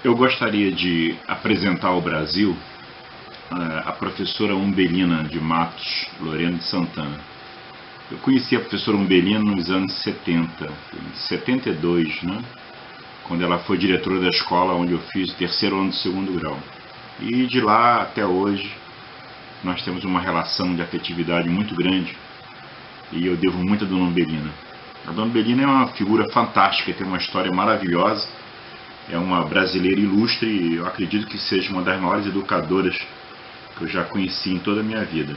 Eu gostaria de apresentar ao Brasil a professora Umbelina de Matos Lorena de Santana. Eu conheci a professora Umbelina nos anos 70, 72, né? Quando ela foi diretora da escola onde eu fiz o terceiro ano do segundo grau. E de lá até hoje nós temos uma relação de afetividade muito grande e eu devo muito a Dona Umbelina. A Dona Umbelina é uma figura fantástica, tem uma história maravilhosa, é uma brasileira ilustre e eu acredito que seja uma das maiores educadoras que eu já conheci em toda a minha vida.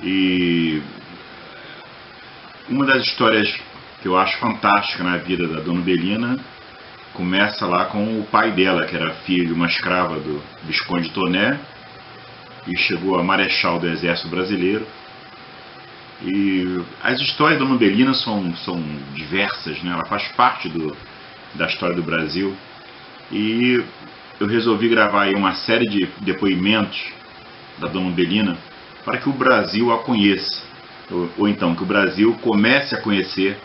E uma das histórias que eu acho fantástica na vida da Dona Umbelina começa lá com o pai dela, que era filho de uma escrava do Visconde Toné e chegou a marechal do Exército Brasileiro. E as histórias da Dona Umbelina são diversas, né? Ela faz parte da história do Brasil. E eu resolvi gravar aí uma série de depoimentos da Dona Umbelina para que o Brasil a conheça, ou então que o Brasil comece a conhecer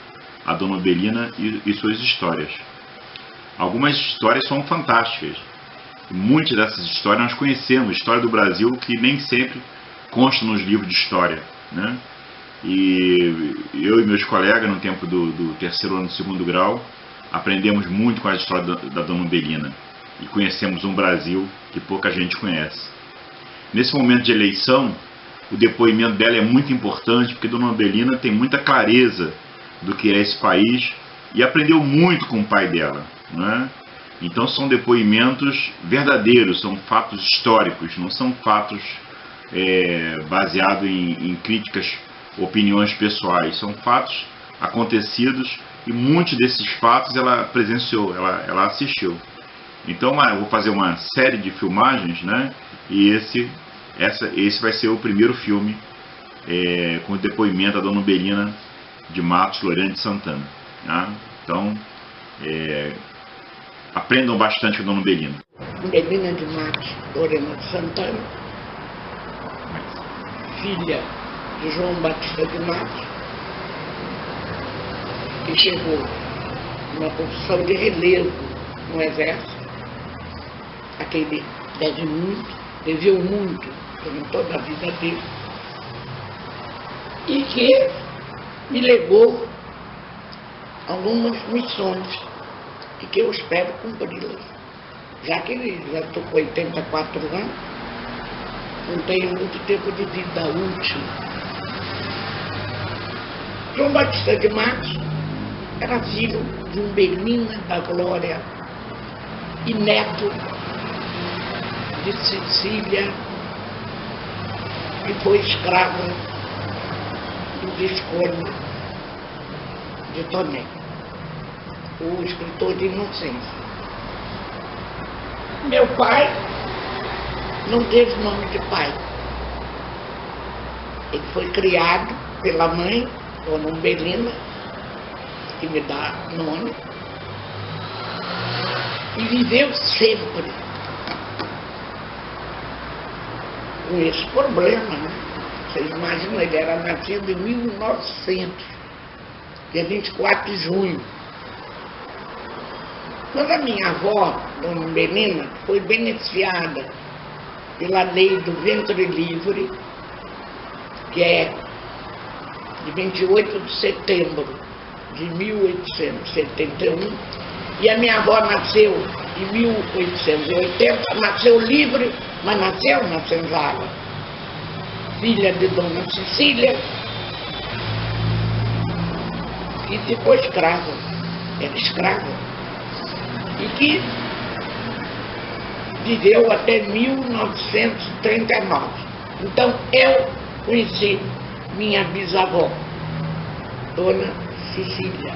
a Dona Umbelina e suas histórias. Algumas histórias são fantásticas. Muitas dessas histórias nós conhecemos, história do Brasil que nem sempre consta nos livros de história, né? E eu e meus colegas, no tempo do terceiro ano do segundo grau, aprendemos muito com a história da Dona Umbelina e conhecemos um Brasil que pouca gente conhece. Nesse momento de eleição, o depoimento dela é muito importante porque Dona Umbelina tem muita clareza do que é esse país e aprendeu muito com o pai dela, né? Então são depoimentos verdadeiros, são fatos históricos, não são fatos baseados em críticas, opiniões pessoais, são fatos acontecidos e muitos desses fatos ela presenciou, ela assistiu. Então eu vou fazer uma série de filmagens, né? E esse vai ser o primeiro filme com o depoimento da Dona Umbelina de Matos Lorena de Santana, tá? Então aprendam bastante com a Dona Umbelina. Umbelina de Matos Lorena de Santana, filha de João Batista de Matos, que chegou numa posição de relevo no Exército, a quem ele deveu muito durante toda a vida dele, e que me legou algumas missões e que eu espero cumpri-las, já que ele já estou com 84 anos, não tenho muito tempo de vida útil. João Batista de Matos era filho de Umbelina da Glória e neto de Cecília, que foi escrava do Visconde de Toné, o escritor de Inocência. Meu pai não teve nome de pai. Ele foi criado pela mãe, Dona Umbelina, que me dá nome, e viveu sempre com esse problema, né? Vocês imaginam, ele era nascido em 1900, dia 24 de junho. Quando a minha avó, Dona Umbelina, foi beneficiada pela lei do ventre livre, que é de 28 de setembro de 1871, e a minha avó nasceu em 1880, nasceu livre, mas nasceu na senzala, filha de Dona Cecília, e ficou escrava, era escrava, e que viveu até 1939. Então eu conheci minha bisavó, Dona Cecília.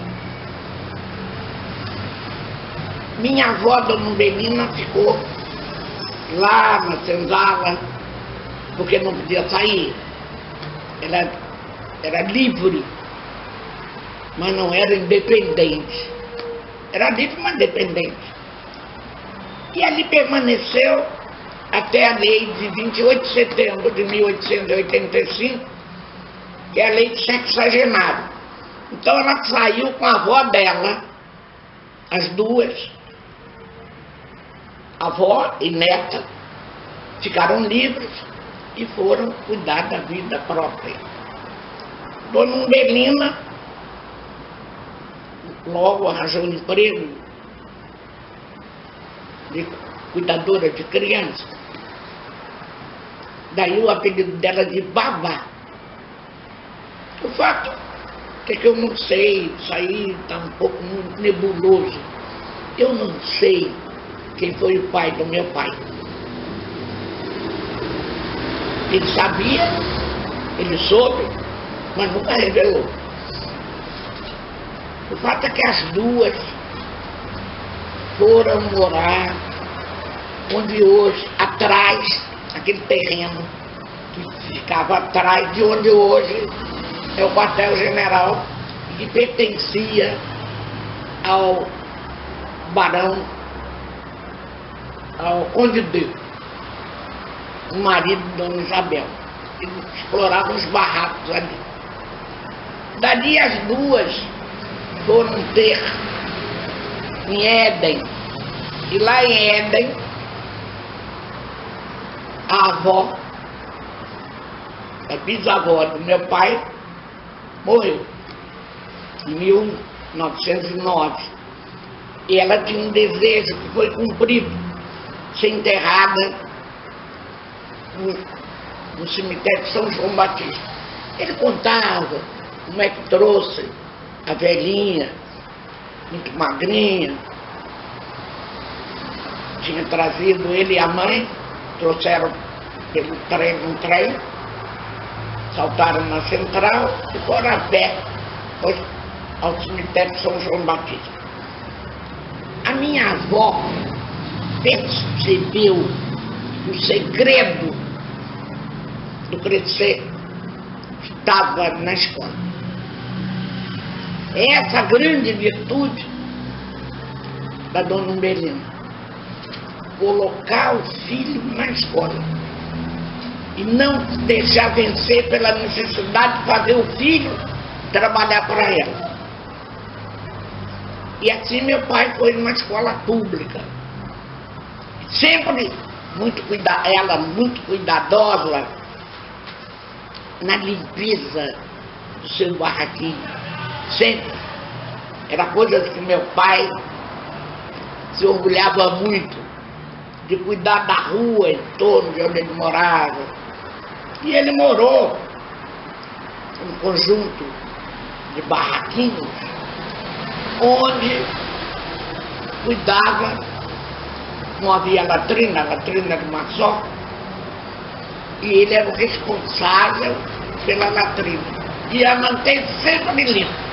Minha avó, Dona Umbelina, ficou lá na senzala, porque não podia sair. Ela era livre, mas não era independente. Era livre, mas independente. E ali permaneceu até a lei de 28 de setembro de 1885, que é a lei de sexagenário. Então ela saiu com a avó dela, as duas, avó e neta ficaram livres e foram cuidar da vida própria. Dona Umbelina logo arranjou um emprego de cuidadora de criança. Daí o apelido dela de Babá. O fato é que eu não sei, isso aí está um pouco muito nebuloso. Eu não sei quem foi o pai do meu pai. Ele sabia, ele soube, mas nunca revelou. O fato é que as duas foram morar onde hoje, atrás, aquele terreno que ficava atrás de onde hoje é o quartel-general, que pertencia ao barão, ao Conde Deu, o marido de Dona Isabel. Eles exploravam os barracos ali. Dali as duas foram ter em Éden. E lá em Éden, a avó, a bisavó do meu pai, morreu em 1909. E ela tinha um desejo que foi cumprido, ser enterrada no cemitério de São João Batista. Ele contava como é que trouxe a velhinha, muito magrinha, tinha trazido ele e a mãe, trouxeram pelo trem, num trem, saltaram na central e foram a pé ao cemitério de São João Batista. A minha avó percebeu que o segredo do crescer estava na escola. É essa grande virtude da Dona Umbelina, colocar o filho na escola e não deixar vencer pela necessidade de fazer o filho trabalhar para ela. E assim meu pai foi numa escola pública, sempre ela muito cuidadosa na limpeza do seu barraquinho, sempre. Era coisa que meu pai se orgulhava muito, de cuidar da rua em torno de onde ele morava. E ele morou em um conjunto de barraquinhos onde cuidava, não havia latrina, a latrina era uma só, e ele era o responsável pela latrina. E a manteve sempre limpa.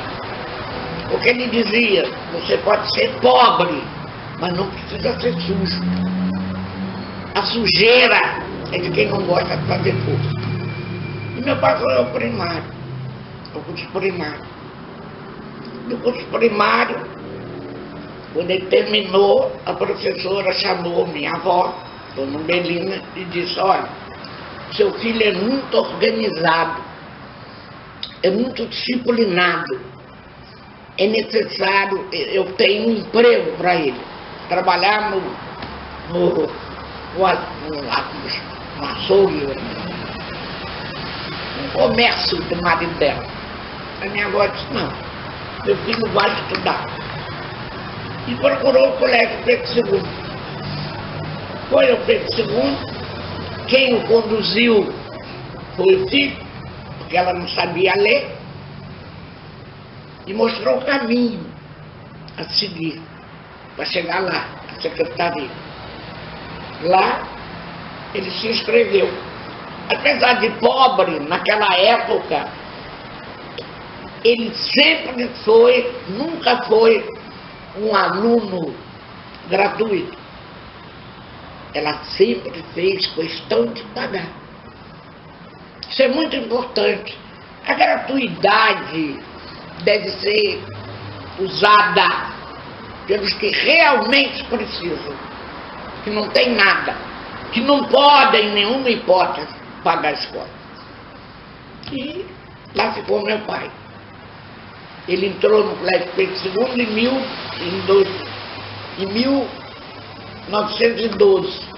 Porque ele dizia, você pode ser pobre, mas não precisa ser sujo. A sujeira é de quem não gosta de fazer força. E meu pai foi ao primário, ao curso primário. No curso primário, quando ele terminou, a professora chamou minha avó, Dona Umbelina, e disse, olha, seu filho é muito organizado, é muito disciplinado, é necessário, eu tenho um emprego para ele, trabalhar no açougue, no comércio do marido dela. A minha avó disse, não, meu filho vai estudar. E procurou o colégio Pedro II. Foi ao Pedro II, quem o conduziu foi o filho, porque ela não sabia ler, e mostrou o caminho a seguir, para chegar lá, na secretaria. Lá, ele se inscreveu. Apesar de pobre, naquela época, ele sempre foi, nunca foi um aluno gratuito. Ela sempre fez questão de pagar. Isso é muito importante. A gratuidade deve ser usada pelos que realmente precisam, que não tem nada, que não podem, em nenhuma hipótese, pagar a escola. E lá ficou meu pai. Ele entrou no colégio Pedro II em 912.